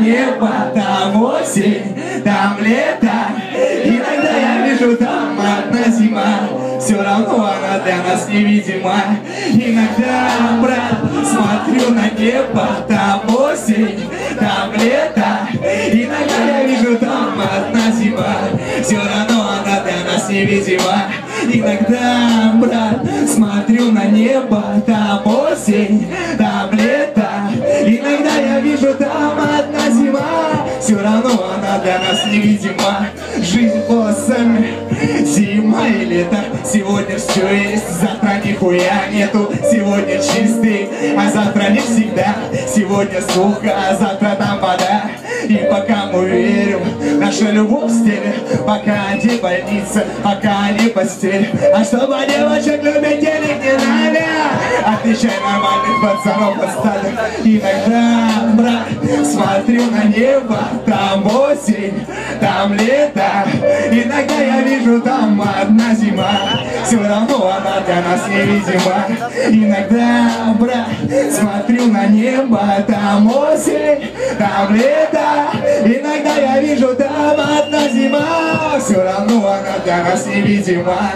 небо, там осень, там лето. Иногда я вижу там одна зима, все равно она для нас невидима. Иногда, брат, смотрю на небо, там осень, там лето. Иногда я вижу там одна зима, все равно она для нас невидима. Иногда, брат, смотрю на небо, там осень, там лето. Иногда я вижу там одна зима, все равно она для нас невидима. Жизнь полосами, зима и лето. Сегодня все есть, завтра нихуя нету. Сегодня чистый, а завтра не всегда. Сегодня сухо, а завтра там вода. И пока мы верим, наша любовь в стиле, пока не больница, пока не постель. А чтобы девочек любить, денег не надо. Отвечай нормальных пацанов остаток. Иногда, брат, смотрю на небо, там осень, там лето. Иногда я вижу там одна зима, все равно она для нас невидима. Иногда, брат, смотрю на небо, там осень, там лето. Иногда я вижу там одна зима, все равно она для нас невидима.